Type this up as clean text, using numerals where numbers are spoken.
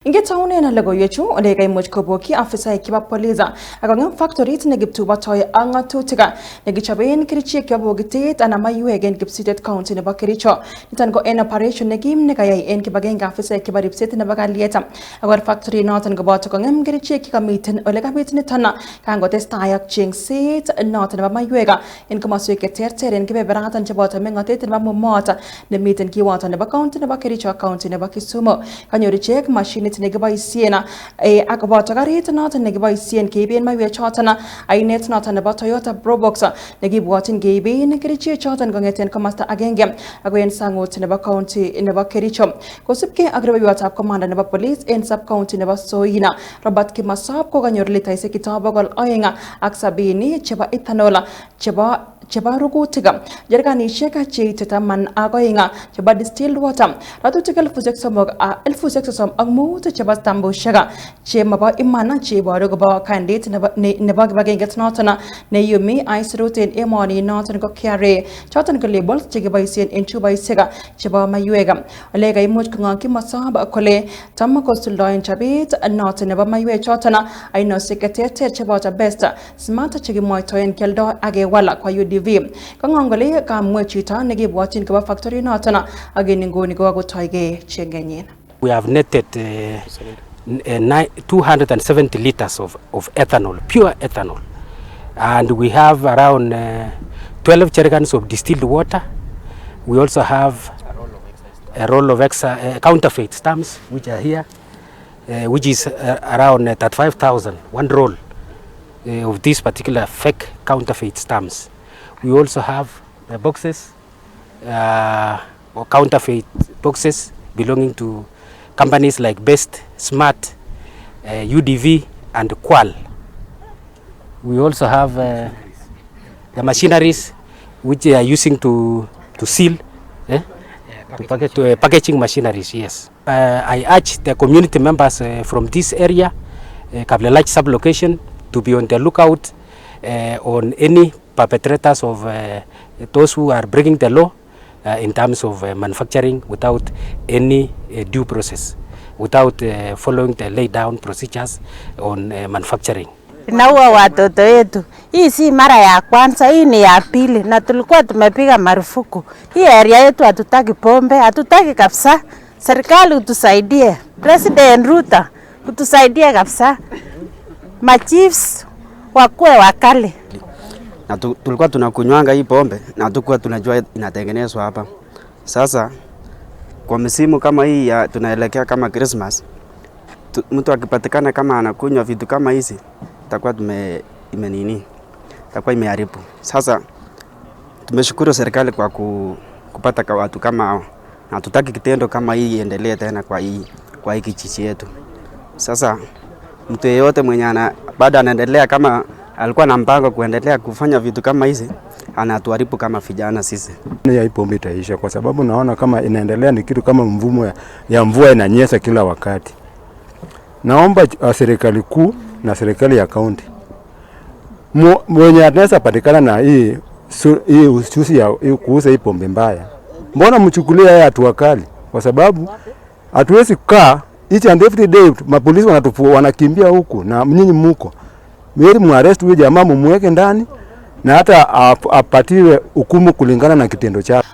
Ingetaune na logoyechu olega imuch koboki afisa ekiba poliza akongem factory ne giptuba toy angatutika negichaben kerichek yobogitet ana mayueg en Kipsitet County nebo Kericho nitan go en operation negim ne kayai en kibagenga afisa ekiba ripset nebo kalieta agor factory noton goboto kongem kerichek kikamiten olega bit nitana kango testai ak chengset noton nebo mayuega en komaswek keterter en kebeberatan cheboto mengotet nebo Momota nemiten kiwato nebo county nebo Kericho county nebo Kisumu kanyor chek machine negiboisiena akoboto garit noton negiboisien keiben maiwek choton ainet noton nebo Toyota Probox negibwotin keiben kerichek choton kongeten komasta agenge ako en sangut nebo county nebo Kericho kosubke ak rubeiwotab commander nebo police en sub county nebo Soina Robert Kimasop ko kanyor litaisiek kitobo 270 chebo ethanol chebo rugutika jerganishek cheite 12 chebo distilled water ratutik 6,300 chebo stambushaka chemabo imana cheboru kobo kandidat nebo kibagenget noton neyumi aisurut en emoni noton ko KRA choton ko labels chekiboisien en chubaisiek chebo mayuega olega imuch kong'ong Kimasop kole tam kosuldoen chobet noton nebo mayuek choton ainosek keterter cheboto best smart chekimoitoen kialdo akewala kwa UDV kong'ong kole kamwe chito nekibwotyin kobo factory noton ageni nguni kokakotoige chengenyin. We have netted 270 liters of ethanol, pure ethanol. And we have around 12 jerrycans of distilled water. We also have a roll of counterfeit stamps, which are here, which is around 35,000, one roll of these particular fake counterfeit stamps. We also have boxes, or counterfeit boxes belonging to companies like Best, Smart, UDV and Qual. We also have the machineries which they are using to seal, packaging machineries, yes. I urge the community members from this area, Kablelach sub-location, to be on the lookout on any perpetrators of those who are breaking the law in terms of manufacturing without any due process, without following the laid down procedures on manufacturing. Naua watoto wetu. Hii si mara ya kwanza, hii ni ya pili na tulikuwa tumepiga marufuku. Hii area yetu hatutaki pombe, hatutaki kabisa. Serikali utusaidie. President Ruto utusaidie kabisa. Machiefs wakuwe wakali. Na tulikuwa tunakunywanga hii pombe na hatukuwa tunajua inatengenezwa hapa. Sasa kwa msimu kama hii ya tunaelekea kama Christmas, mtu akipatikana kama anakunywa vitu kama hizi, itakuwa itakuwa imeharibu. Sasa tumeshukuru serikali kwa kupata kwa watu kama hao. Na hatutaki kitendo kama hii iendelee tena kwa hii kijiji yetu. Sasa mtu yeyote mwenye bado anaendelea kama alikuwa na mpango kuendelea kufanya vitu kama hizi, anatuharibu kama vijana sisi. Hii pombe itaisha kwa sababu naona kama inaendelea ni kitu kama mvumo ya mvua inanyesha kila wakati. Naomba serikali kuu na serikali ya kaunti mwenye anaweza patikana na hii ususi ya kuuza hii pombe mbaya, mbona mchukulia haya hatua kali? Kwa sababu hatuwezi kukaa each and every day mapolisi wanakimbia huku na mnyinyi mko mweri muarrest huyo jamaa mumweke ndani na hata apatiwe hukumu kulingana na kitendo chake.